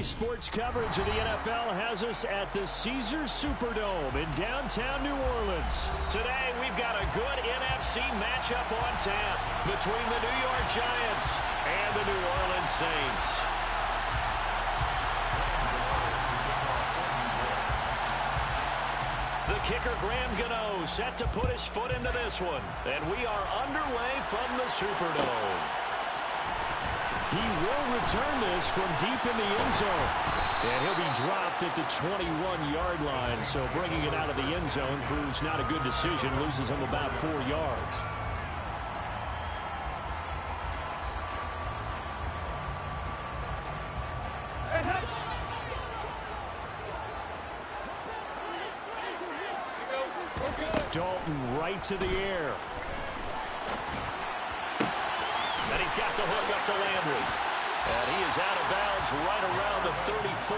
Daily sports coverage of the NFL has us at the Caesars Superdome in downtown New Orleans. Today, we've got a good NFC matchup on tap between the New York Giants and the New Orleans Saints. The kicker, Graham Gano, set to put his foot into this one. And we are underway from the Superdome. He will return this from deep in the end zone. And he'll be dropped at the 21-yard line. So bringing it out of the end zone proves not a good decision. Loses him about 4 yards. Dalton right to the air. And he's got the hook up to Landry. And he is out of bounds right around the 34.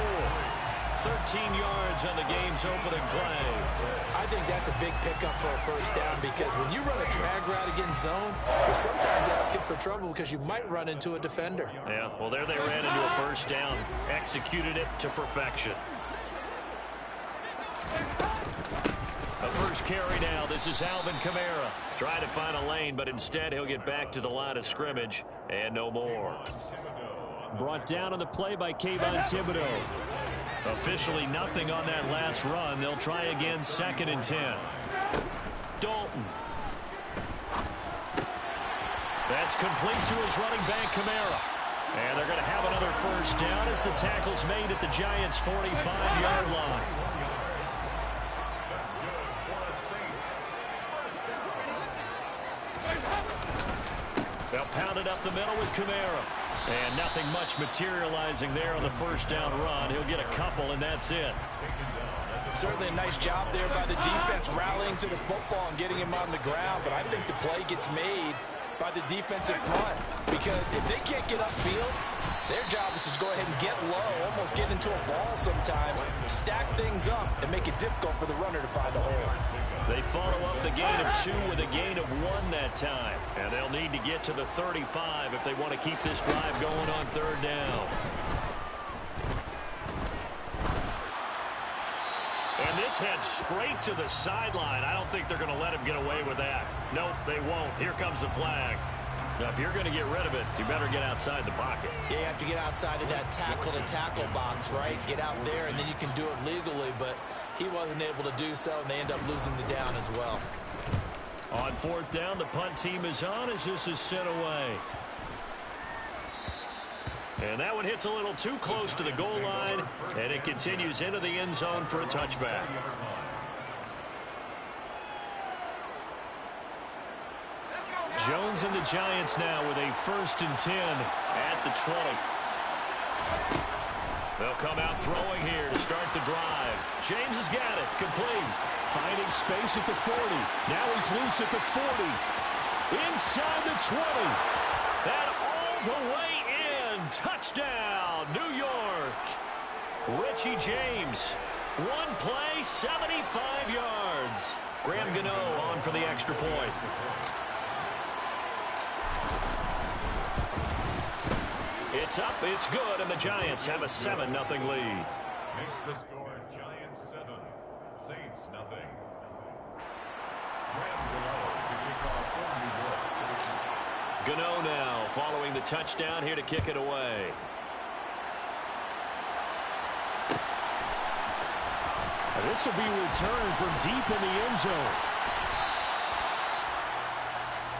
13 yards on the game's opening play. I think that's a big pickup for a first down because when you run a drag route against zone, you're sometimes asking for trouble because you might run into a defender. Yeah, well, there they ran into a first down. Executed it to perfection. The first carry now. This is Alvin Kamara. Trying to find a lane, but instead he'll get back to the line of scrimmage and no more. Brought down on the play by Kayvon Thibodeaux. Officially nothing on that last run. They'll try again, 2nd and 10. Dalton. That's complete to his running back, Kamara. And they're going to have another first down as the tackle's made at the Giants' 45-yard line. They'll pound it up the middle with Kamara. And nothing much materializing there on the first down run. He'll get a couple, and that's it. Certainly a nice job there by the defense rallying to the football and getting him on the ground. But I think the play gets made by the defensive front. Because if they can't get upfield, their job is to go ahead and get low, almost get into a ball sometimes, stack things up, and make it difficult for the runner to find a hole. They follow up the gain of 2 with a gain of 1 that time. And they'll need to get to the 35 if they want to keep this drive going on 3rd down. And this heads straight to the sideline. I don't think they're going to let him get away with that. Nope, they won't. Here comes the flag. Now, if you're going to get rid of it, you better get outside the pocket. Yeah, you have to get outside of that tackle-to-tackle box, right? Get out there, and then you can do it legally, but he wasn't able to do so, and they end up losing the down as well. On 4th down, the punt team is on as this is sent away. And that one hits a little too close to the goal line, and it continues into the end zone for a touchback. Jones and the Giants now with a 1st and 10 at the 20. They'll come out throwing here to start the drive. James has got it. Complete. Finding space at the 40. Now he's loose at the 40. Inside the 20. And all the way in. Touchdown, New York. Richie James. One play, 75 yards. Graham Gano on for the extra point. It's up, it's good, and the Giants have a 7-0 lead. Makes the score Giants 7, Saints nothing. Gano now following the touchdown here to kick it away. This will be returned from deep in the end zone.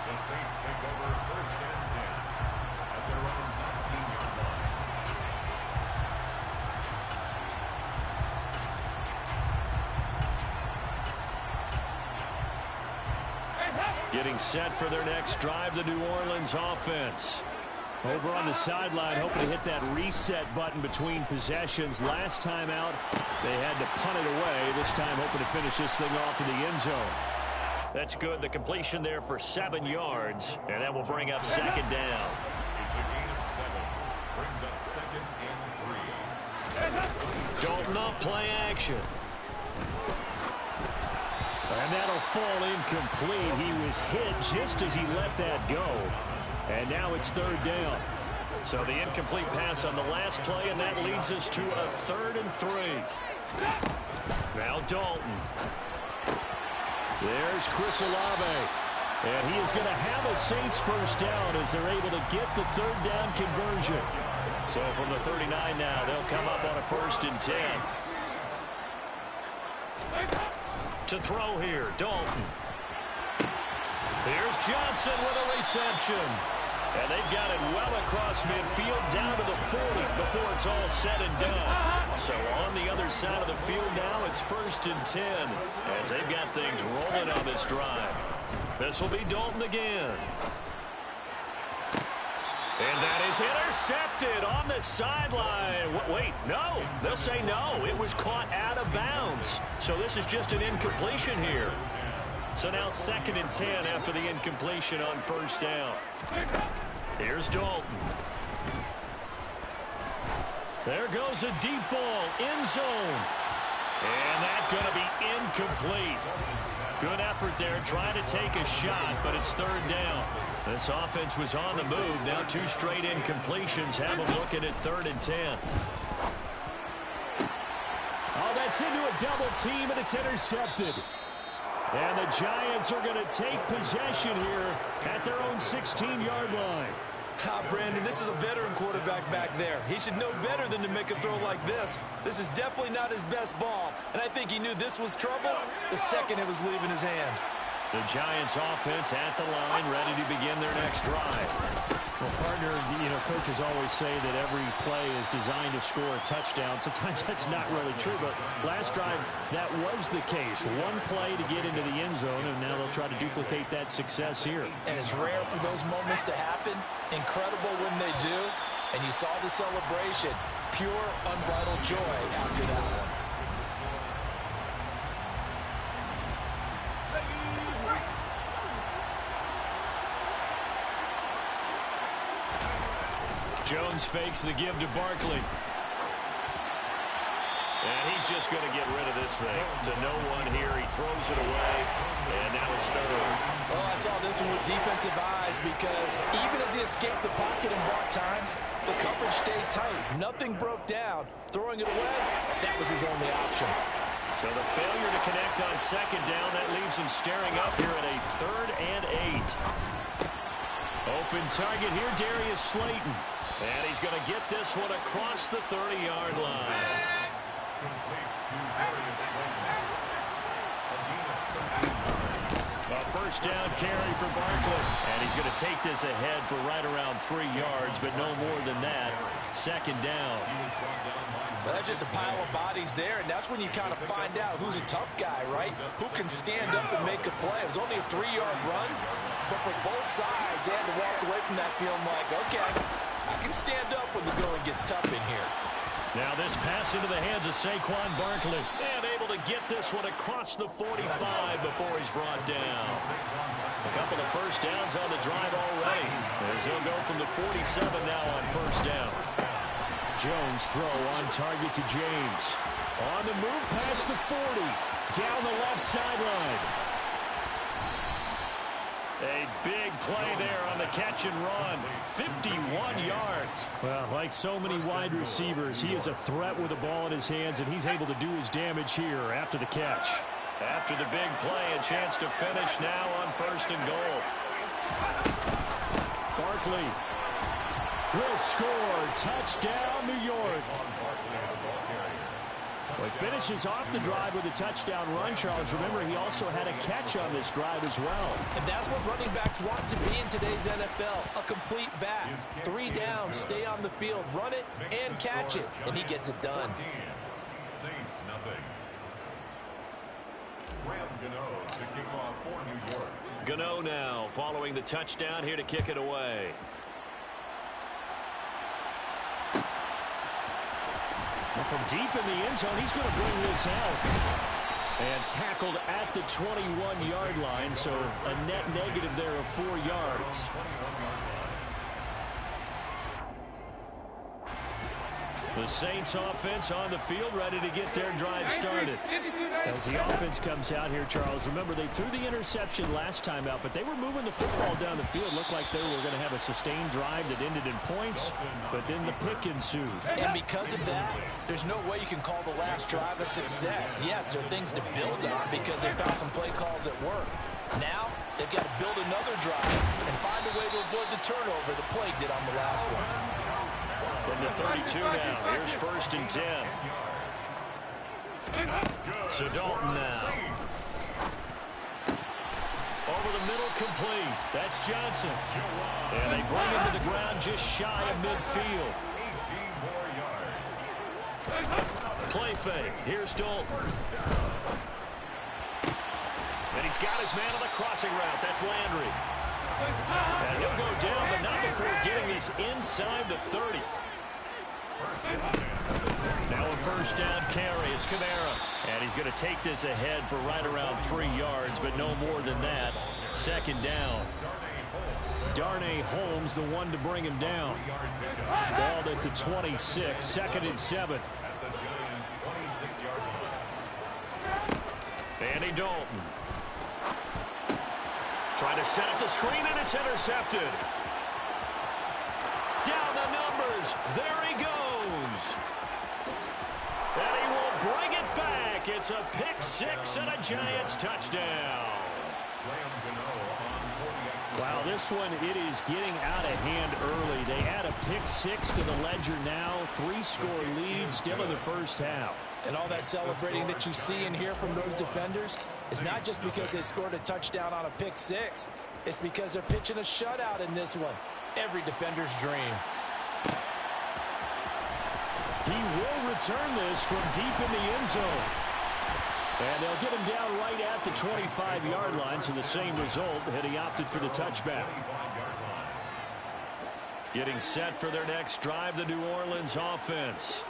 The Saints take over 1st and 10 at their own 19-yard line. Getting set for their next drive, the New Orleans offense. Over on the sideline, hoping to hit that reset button between possessions. Last time out, they had to punt it away. This time, hoping to finish this thing off in the end zone. That's good. The completion there for 7 yards, and that will bring up 2nd down. It's a gain of 7. Brings up 2nd and 3. Dalton off play action. And that'll fall incomplete. He was hit just as he let that go. And now it's 3rd down. So the incomplete pass on the last play, and that leads us to a 3rd and 3. Now Dalton. There's Chris Olave. And he is going to have a Saints first down as they're able to get the 3rd down conversion. So from the 39 now, they'll come up on a 1st and 10. To throw here, Dalton. Here's Johnson with a reception. And they've got it well across midfield down to the 40 before it's all said and done. So on the other side of the field now, it's 1st and 10 as they've got things rolling on this drive. This will be Dalton again. And that is intercepted on the sideline. Wait, no. They'll say no. It was caught out of bounds. So this is just an incompletion here. So now 2nd and 10 after the incompletion on 1st down. Here's Dalton. There goes a deep ball, end zone. And that's going to be incomplete. Good effort there, trying to take a shot, but it's 3rd down. This offense was on the move. Now 2 straight incompletions have them looking at 3rd and 10. Oh, that's into a double team, and it's intercepted. And the Giants are going to take possession here at their own 16-yard line. Brandon, this is a veteran quarterback back there. He should know better than to make a throw like this. This is definitely not his best ball, and I think he knew this was trouble the second it was leaving his hand. The Giants offense at the line, ready to begin their next drive. Well, partner, coaches always say that every play is designed to score a touchdown. Sometimes that's not really true, but last drive, that was the case. One play to get into the end zone, and now they'll try to duplicate that success here. And it's rare for those moments to happen. Incredible when they do. And you saw the celebration. Pure, unbridled joy after that one. Jones fakes the give to Barkley. And he's just going to get rid of this thing. To no one here. He throws it away. And now it's 3rd. Oh, I saw this one with defensive eyes because even as he escaped the pocket and bought time, the coverage stayed tight. Nothing broke down. Throwing it away, that was his only option. So the failure to connect on 2nd down, that leaves him staring up here at a 3rd and 8. Open target here, Darius Slayton. And he's going to get this one across the 30-yard line. A 1st down carry for Barkley. And he's going to take this ahead for right around 3 yards, but no more than that. 2nd down. Well, that's just a pile of bodies there, and that's when you kind of find out who's a tough guy, right? Who can stand up and make a play. It was only a 3-yard run, but for both sides, they had to walk away from that feeling like, okay, I can stand up when the going gets tough in here. Now this pass into the hands of Saquon Barkley. And able to get this one across the 45 before he's brought down. A couple of 1st downs on the drive already. As he'll go from the 47 now on 1st down. Jones throw on target to James. On the move past the 40. Down the left sideline. A big play there on the catch and run. 51 yards. Well, like so many wide receivers, he is a threat with the ball in his hands, and he's able to do his damage here after the catch. After the big play, a chance to finish now on 1st and goal. Barkley will score. Touchdown, New York. Well, he finishes off the drive with a touchdown run, Charles. Remember, he also had a catch on this drive as well. And that's what running backs want to be in today's NFL, a complete back. 3 downs, stay on the field, run it, and catch it. And he gets it done. Saints, nothing. Graham Gano to kick off for New York. Gano now following the touchdown here to kick it away. Well, from deep in the end zone, he's going to bring this out. And tackled at the 21-yard line, so a net negative there of 4 yards. The Saints offense on the field, ready to get their drive started. As the offense comes out here, Charles, remember they threw the interception last time out, but they were moving the football down the field. Looked like they were going to have a sustained drive that ended in points, but then the pick ensued. And because of that, there's no way you can call the last drive a success. Yes, there are things to build on because they found some play calls that work. Now, they've got to build another drive and find a way to avoid the turnover the Plague did on the last one. From the 32 now, here's 1st and 10. So Dalton now. Over the middle, complete. That's Johnson. And they bring him to the ground just shy of midfield. 18 more yards. Play fake. Here's Dalton. And he's got his man on the crossing route. That's Landry. And he'll go down, but not before getting this inside the 30. Now a 1st down carry. It's Kamara. And he's going to take this ahead for right around 3 yards, but no more than that. 2nd down. Darnay Holmes, the one to bring him down. Balled at the 26. 2nd and 7. At the Giants' 26-yard line. Andy Dalton. Trying to set up the screen, and it's intercepted. Down the numbers. There he goes. And he will bring it back. It's a pick 6 and a Giants touchdown. Wow, this one, it is getting out of hand early. They add a pick 6 to the ledger now. 3-score lead still in the first half. And all that celebrating that you see and hear from those defenders is not just because they scored a touchdown on a pick 6. It's because they're pitching a shutout in this one. Every defender's dream. He will return this from deep in the end zone. And they'll get him down right at the 25-yard line, so the same result had he opted for the touchback. Getting set for their next drive, the New Orleans offense.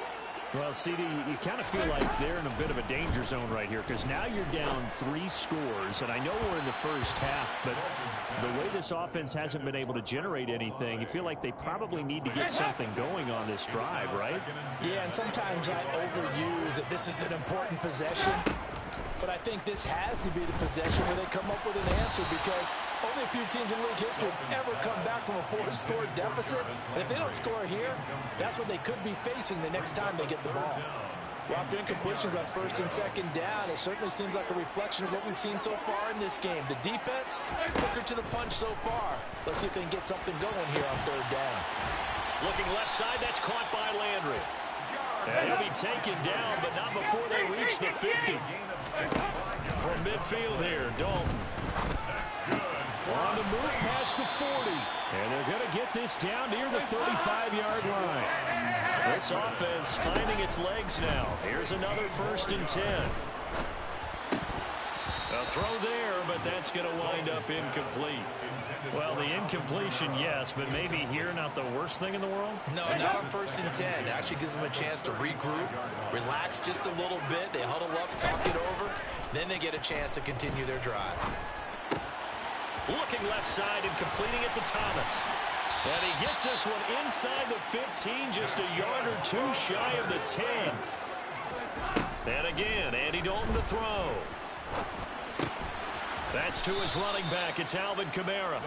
Well, CD, you kind of feel like they're in a bit of a danger zone right here because now you're down 3 scores, and I know we're in the first half, but the way this offense hasn't been able to generate anything, you feel like they probably need to get something going on this drive, right? Yeah, and sometimes I overuse that this is an important possession, but I think this has to be the possession where they come up with an answer because only a few teams in league history have ever come back from a 4-score deficit. And if they don't score here, that's what they could be facing the next time they get the ball. Well, after incompletions on 1st and 2nd down, it certainly seems like a reflection of what we've seen so far in this game. The defense, quicker to the punch so far. Let's see if they can get something going here on 3rd down. Looking left side, that's caught by Landry. And he'll be taken down, but not before they reach the 50. From midfield here, Dalton. On the move past the 40. And they're going to get this down near the 35-yard line. This offense finding its legs now. Here's another 1st and 10. A throw there, but that's going to wind up incomplete. Well, the incompletion, yes, but maybe here not the worst thing in the world? No, not on 1st and 10. It actually gives them a chance to regroup, relax just a little bit. They huddle up, talk it over. Then they get a chance to continue their drive. Looking left side and completing it to Thomas. And he gets this one inside the 15, just a yard or 2 shy of the 10. And again, Andy Dalton to throw. That's to his running back. It's Alvin Kamara.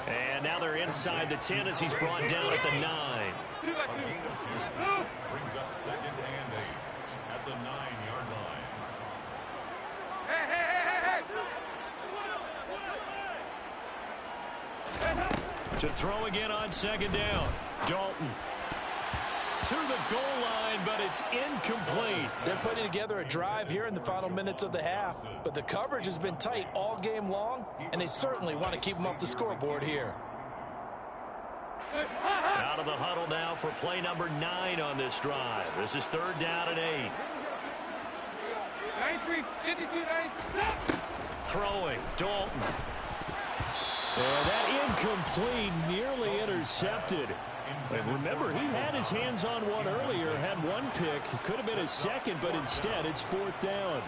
And now they're inside the 10 as he's brought down at the 9. Brings up 2nd and 8 at the 9-yard line. To throw again on 2nd down. Dalton to the goal line, but it's incomplete. They're putting together a drive here in the final minutes of the half, but the coverage has been tight all game long, and they certainly want to keep them off the scoreboard here. Out of the huddle now for play number 9 on this drive. This is 3rd down and 8. Throwing, Dalton. And that incomplete, nearly intercepted. And remember, he had his hands on one earlier, had one pick. It could have been his second, but instead it's 4th down.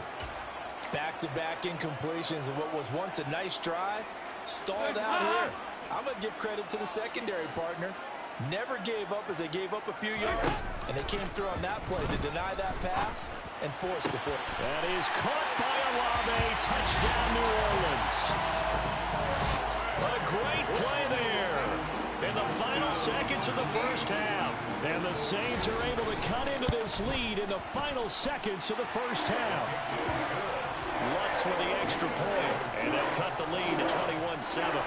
Back-to-back incompletions of what was once a nice drive, stalled out here. I'm going to give credit to the secondary partner. Never gave up as they gave up a few yards, and they came through on that play to deny that pass and force the play. That is caught by Olave. Touchdown, New Orleans. A great play there in the final seconds of the first half. And the Saints are able to cut into this lead in the final seconds of the first half. Lutz with the extra point, and they'll cut the lead to 21-7.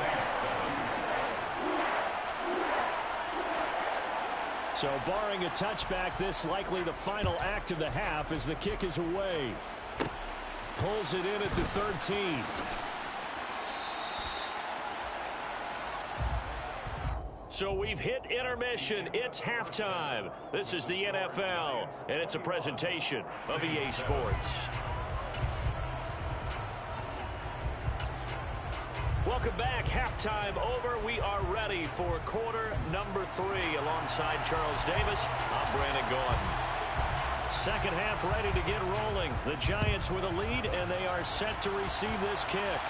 So barring a touchback, this likely the final act of the half as the kick is away. Pulls it in at the 13. So we've hit intermission. It's halftime. This is the NFL, and it's a presentation of EA Sports. Welcome back. Halftime over. We are ready for quarter number 3. Alongside Charles Davis, I'm Brandon Gaudin. Second half ready to get rolling. The Giants with a lead, and they are set to receive this kick.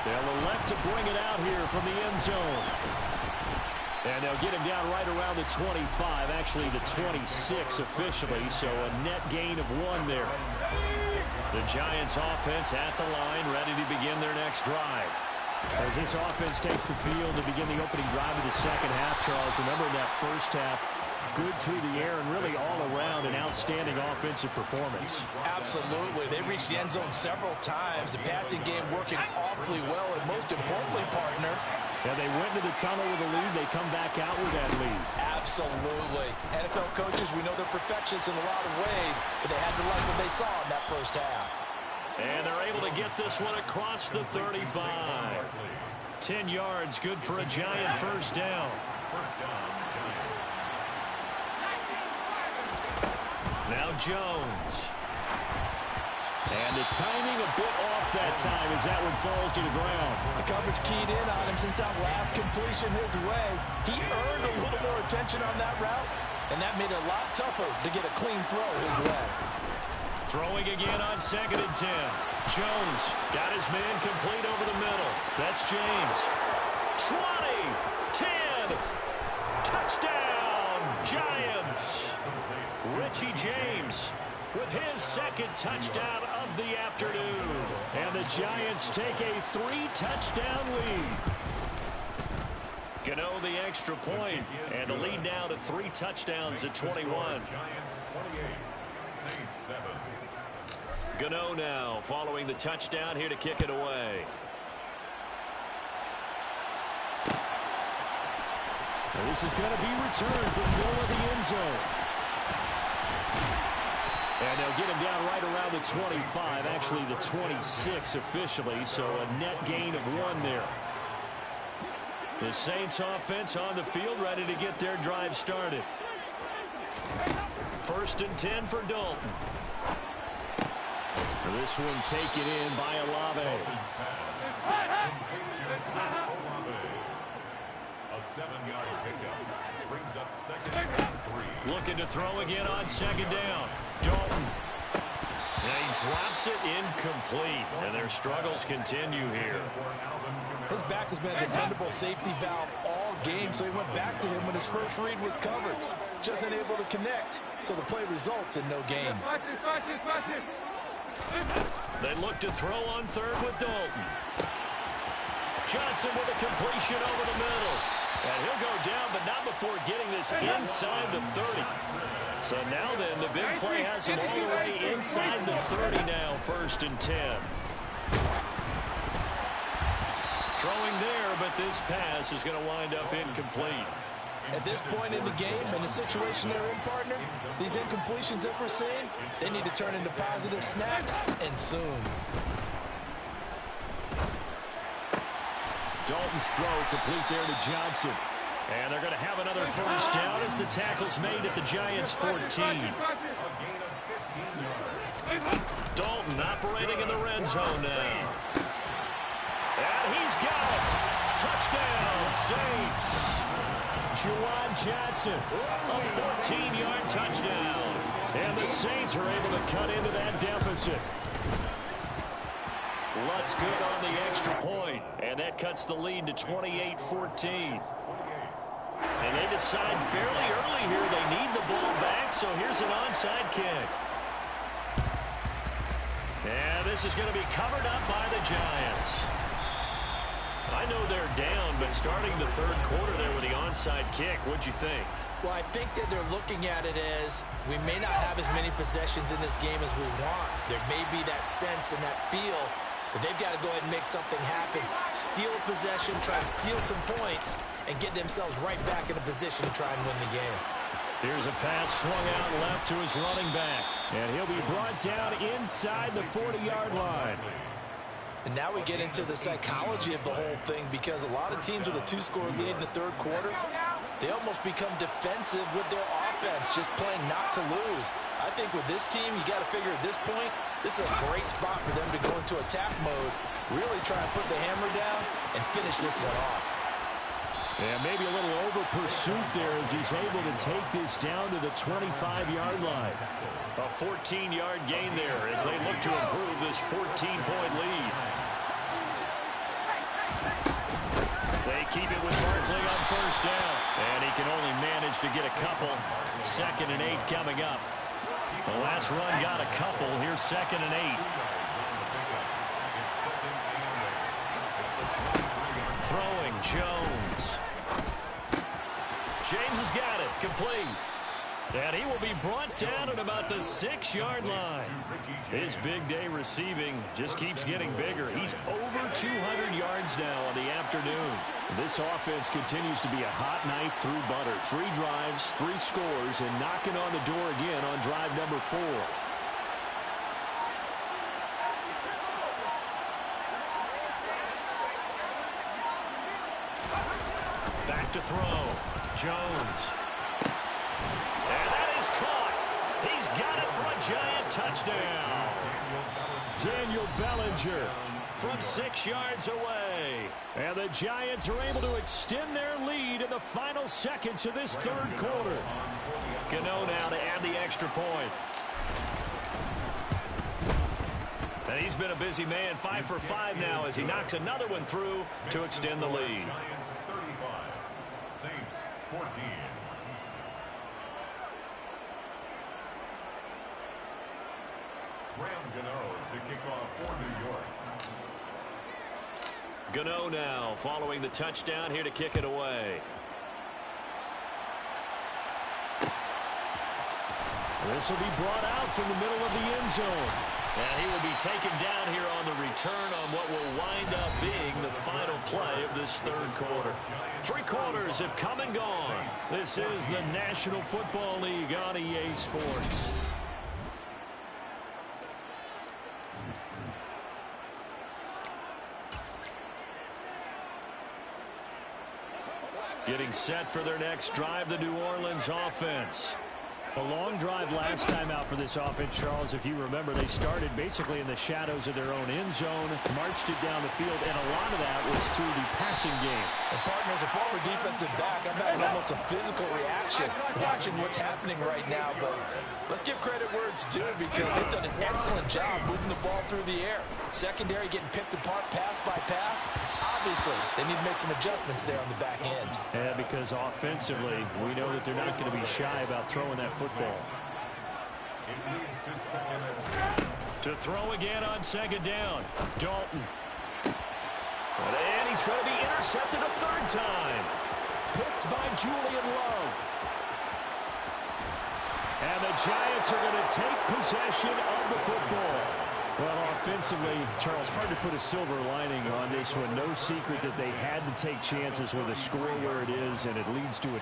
They'll elect to bring it out here from the end zone. And they'll get him down right around the 25, actually the 26 officially, so a net gain of 1 there. The Giants offense at the line, ready to begin their next drive. As this offense takes the field to begin the opening drive of the second half, Charles, remember in that first half, good through the air and really all around an outstanding offensive performance. Absolutely. They reached the end zone several times. The passing game working awfully well, and most importantly, partner, yeah, they went to the tunnel with a lead. They come back out with that lead. Absolutely. NFL coaches, we know they're perfectionists in a lot of ways, but they had to like what they saw in that first half. And they're able to get this one across the 35. 10 yards, good for a Giant first down. Now Jones. And the timing a bit off that time as that one falls to the ground. The coverage keyed in on him since that last completion his way. He earned a little more attention on that route, and that made it a lot tougher to get a clean throw his way. Throwing again on 2nd and 10. Jones got his man complete over the middle. That's James. 20, 10, touchdown, Giants. Richie James with his second touchdown of the afternoon. And the Giants take a 3-touchdown lead. Gano the extra point, and the lead now to 3 touchdowns at 21. Giants 28, Saints 7. Gano now following the touchdown here to kick it away. Well, this is going to be returned from the middle of the end zone. And they'll get him down right around the 25, actually the 26 officially, so a net gain of 1 there. The Saints offense on the field ready to get their drive started. 1st and 10 for Dalton. This one taken in by Olave. A 7-yard pickup brings up 2nd and 3. Looking to throw again on 2nd down. Dalton. And he drops it incomplete. And their struggles continue here. His back has been a dependable safety valve all game, so he went back to him when his first read was covered. Just unable to connect, so the play results in no gain. They look to throw on 3rd with Dalton. Johnson with a completion over the middle. And he'll go down, but not before getting this inside the 30. So now then, the big play has him all the way inside the 30 now, 1st and 10. Throwing there, but this pass is going to wind up incomplete. At this point in the game, in the situation they're in, partner, these incompletions that we're seeing, they need to turn into positive snaps, and soon. Dalton's throw complete there to Johnson. And they're going to have another first down as the tackle's made at the Giants' 14. Dalton operating in the red zone now. And he's got it. Touchdown, Saints. Juwan Johnson, a 14-yard touchdown. And the Saints are able to cut into that deficit. Lutz good on the extra point, and that cuts the lead to 28-14. And they decide fairly early here they need the ball back, so here's an onside kick. And this is going to be covered up by the Giants. I know they're down, but starting the third quarter there with the onside kick, what'd you think? Well, I think that they're looking at it as we may not have as many possessions in this game as we want. There may be that sense and that feel that they've got to go ahead and make something happen. Steal a possession, try and steal some points, and get themselves right back in a position to try and win the game. Here's a pass swung out left to his running back. And he'll be brought down inside the 40-yard line. And now we get into the psychology of the whole thing, because a lot of teams with a 2-score lead in the third quarter, they almost become defensive with their offense, just playing not to lose. I think with this team, you got to figure at this point, this is a great spot for them to go into attack mode, really try and put the hammer down and finish this one off. And maybe a little over pursuit there as he's able to take this down to the 25-yard line. A 14-yard gain there as they look to improve this 14-point lead. They keep it with Barkley on first down. And he can only manage to get a couple. 2nd and 8 coming up. The last run got a couple. Here's 2nd and 8. Throwing, Jones. James has got it. Complete. And he will be brought down at about the 6-yard line. His big day receiving just keeps getting bigger. He's over 200 yards now on the afternoon. This offense continues to be a hot knife through butter. 3 drives, 3 scores, and knocking on the door again on drive number 4. Back to throw. Jones. And that is caught. He's got it for a Giant touchdown. Daniel Bellinger From 6 yards away. And the Giants are able to extend their lead in the final seconds of this third quarter. Gano now to add the extra point. And he's been a busy man, 5 for 5 now as he knocks another one through to extend the lead. Giants 35, Saints 14. Graham Gano to kick off for New York. Gano now following the touchdown here to kick it away. This will be brought out from the middle of the end zone. And he will be taken down here on the return on what will wind up being the final play of this third quarter. 3 quarters have come and gone. This is the National Football League on EA Sports. Getting set for their next drive, the New Orleans offense. A long drive last time out for this offense, Charles. If you remember, they started basically in the shadows of their own end zone, marched it down the field, and a lot of that was through the passing game. And partner, as a former defensive back, I'm having almost a physical reaction watching what's happening right now. But let's give credit where it's due, because they've done an excellent job moving the ball through the air. Secondary getting picked apart pass by pass. Obviously, they need to make some adjustments there on the back end. Yeah, because offensively, we know that they're not going to be shy about throwing that football. It leads to 2nd and 10. To throw again on 2nd down. Dalton. And he's going to be intercepted a 3rd time. Picked by Julian Love. And the Giants are going to take possession of the football. Well, offensively, Charles, hard to put a silver lining on this one. No secret that they had to take chances with a score where it is, and it leads to a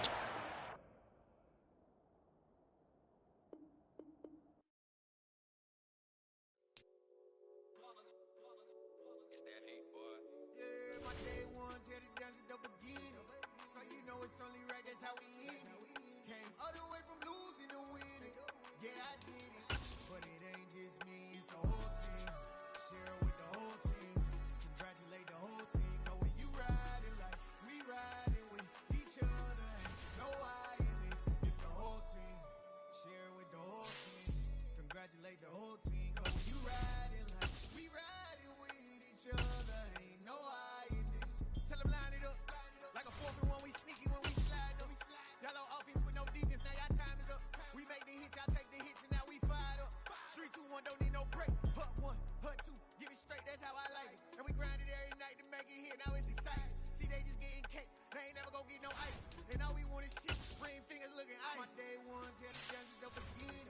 and now it's exciting. See, they just getting cake. They ain't never gonna get no ice. And all we want is chips. Ring fingers looking ice. My day ones had the chance to begin.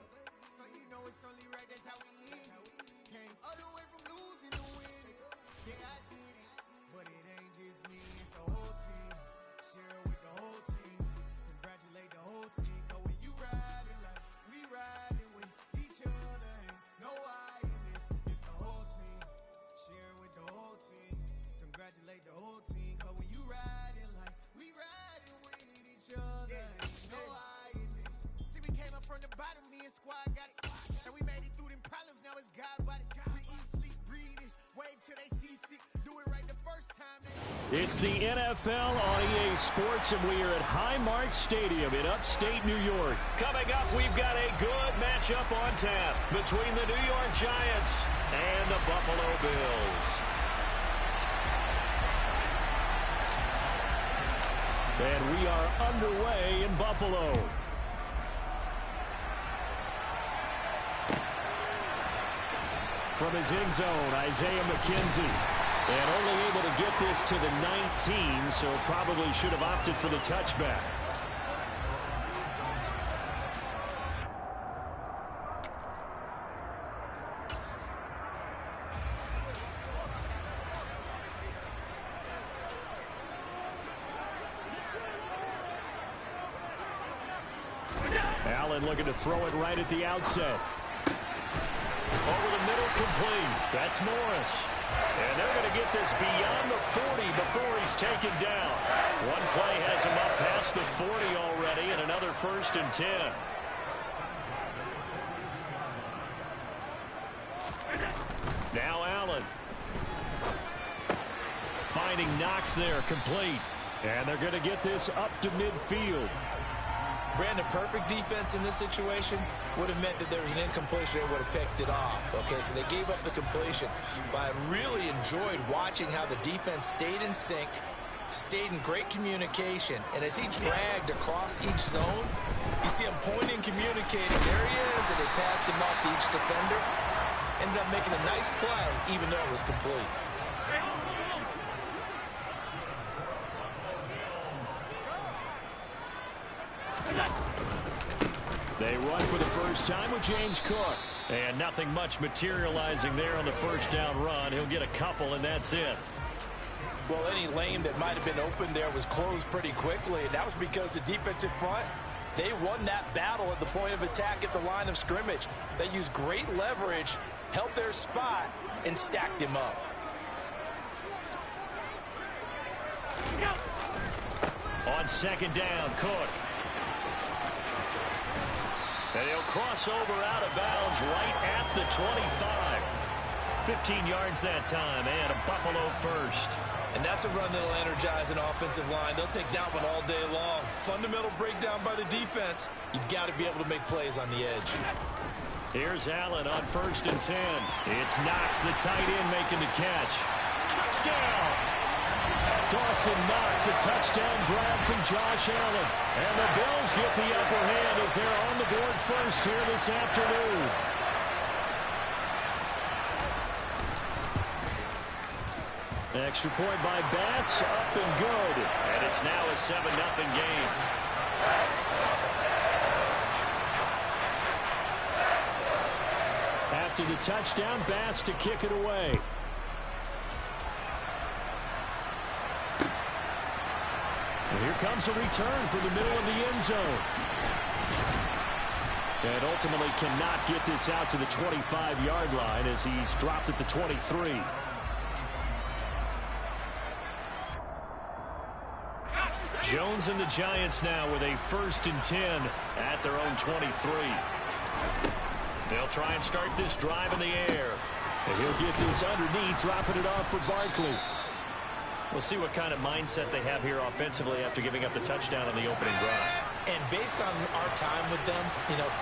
So you know it's only right, that's how we end. Came all the way from losing to winning. Yeah, I did it. But it ain't just me, it's the whole team. Share it with the whole team. Congratulate the whole team. Cause when you riding like we riding with each other, ain't no I in this. It's the whole team. Share it with the whole team. Congratulate the whole team. Cause when you riding like we riding with each other, ain't no I in this. See, we came up from the bottom, me and squad got it. And we made it through them problems, now it's God body. We eat, sleep, breathe this. Wave till they see sick. Do it right the first time. It's the NFL on EA Sports, and we are at Highmark Stadium in upstate New York. Coming up, we've got a good matchup on tap between the New York Giants and the Buffalo Bills. And we are underway in Buffalo. From his end zone, Isaiah McKenzie. And only able to get this to the 19, so probably should have opted for the touchback. Allen looking to throw it right at the outset. Over the middle, complete. That's Morris. And they're going to get this beyond the 40 before he's taken down. One play has him up past the 40 already, and another 1st and 10. Now Allen. Finding Knox there, complete. And they're going to get this up to midfield. Brandon, perfect defense in this situation would have meant that there was an incompletion. They would have picked it off. Okay, so they gave up the completion. But I really enjoyed watching how the defense stayed in sync, stayed in great communication. And as he dragged across each zone, you see him pointing, communicating. There he is, and they passed him off to each defender. Ended up making a nice play, even though it was complete. They run for the first time with James Cook. And nothing much materializing there on the first down run. He'll get a couple, and that's it. Well, any lane that might have been open there was closed pretty quickly, and that was because the defensive front, they won that battle at the point of attack at the line of scrimmage. They used great leverage, held their spot, and stacked him up. On second down, Cook. And he'll cross over out of bounds right at the 25. 15 yards that time, and a Buffalo first. And that's a run that'll energize an offensive line. They'll take that one all day long. Fundamental breakdown by the defense. You've got to be able to make plays on the edge. Here's Allen on 1st and 10. It's Knox, the tight end, making the catch. Touchdown! Dawson Knox, a touchdown grab from Josh Allen. And the Bills get the upper hand as they're on the board first here this afternoon. Extra point by Bass, up and good. And it's now a 7-0 game. After the touchdown, Bass to kick it away. And here comes a return from the middle of the end zone. And ultimately cannot get this out to the 25-yard line as he's dropped at the 23. Jones and the Giants now with a 1st and 10 at their own 23. They'll try and start this drive in the air. And he'll get this underneath, dropping it off for Barkley. We'll see what kind of mindset they have here offensively after giving up the touchdown on the opening drive. And based on our time with them,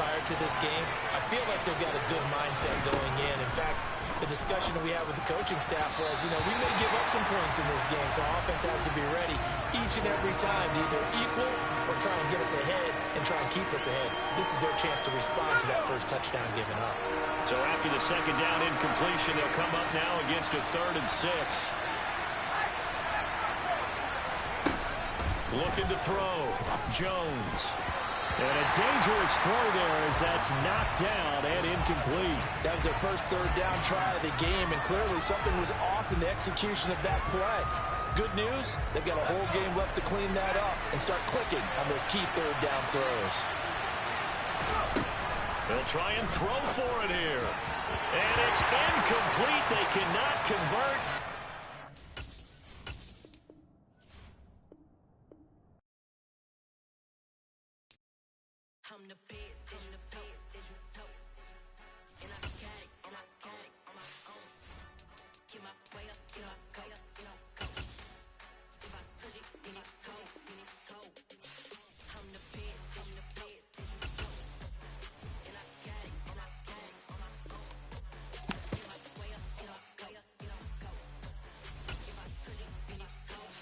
prior to this game, I feel like they've got a good mindset going in. In fact, the discussion that we had with the coaching staff was, we may give up some points in this game, so offense has to be ready each and every time to either equal or try and get us ahead and try and keep us ahead. This is their chance to respond to that first touchdown given up. So after the second down incompletion, they'll come up now against a 3rd and 6. Looking to throw. Jones. And a dangerous throw there as that's knocked down and incomplete. That was their first third down try of the game, and clearly something was off in the execution of that play. Good news, they've got a whole game left to clean that up and start clicking on those key third down throws. They'll try and throw for it here. And it's incomplete. They cannot convert. I'm the best, and the best, and you know. And I got it, on my own. Get my way up, get my go, go. If I touch it, then it's cold, I'm the best, and the best, and you know. And I got it, on my own. Get my way up, get my go, go. If I touch it, then it's cold,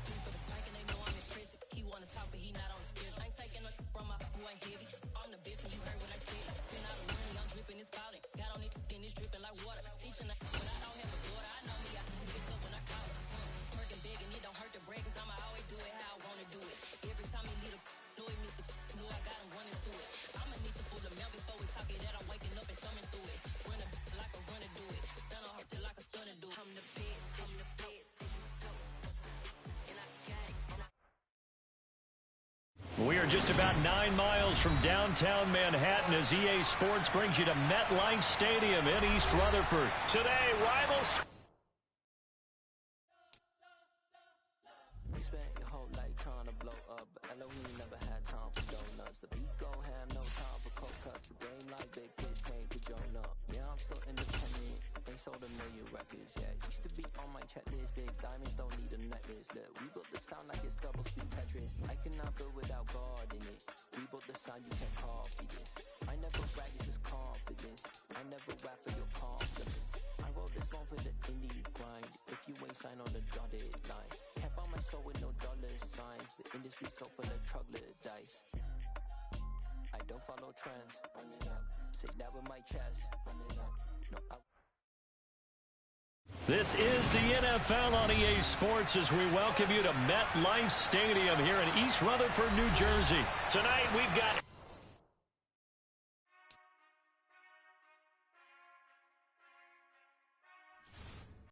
He for the park and they know I'm impressive. He wanna talk, but he not on the stairs. I ain't taking a from my boy heavy. I'm the best, and you heard what I said. Spend all the money, I'm dripping, it's spouting. Got on it, then it's dripping like water. Teaching but I don't have a daughter. I know me, I can pick up when I call it. Working big, and it don't hurt to break, cause I'ma always do it how I wanna do it. Every time he lead a know it, Mr. Know I got him running to it. I'ma need to pull the mail before we talk it that I'm waking up and thumbing through it. Run a like a runner do it. Stun on her till like a stunner do it. I'm the best, and the best, and you know. And I got it, and I We are just about 9 miles from downtown Manhattan as EA Sports brings you to MetLife Stadium in East Rutherford. Today, rivals. We spent your whole life trying to blow up, but Elohim never had time for donuts. The beat gon' have no time for cold cuts. The game like big pitch came to join up. Yeah, I'm still independent. They sold 1 million records, yeah. Used to be on my checklist. Big diamonds don't need a necklace. Look, we built the sound like it's double speed Tetris. I cannot build without God in it. We built the sound, you can't copy this. I never brag, it's just confidence. I never rap for your confidence. I wrote this one for the indie grind. If you ain't signed on the dotted line, can't buy my soul with no dollar signs. The industry so full of troglodytes. I don't follow trends. Run it up. Say that with my chest. Run it up. No, This is the NFL on EA Sports as we welcome you to MetLife Stadium here in East Rutherford, New Jersey. Tonight we've got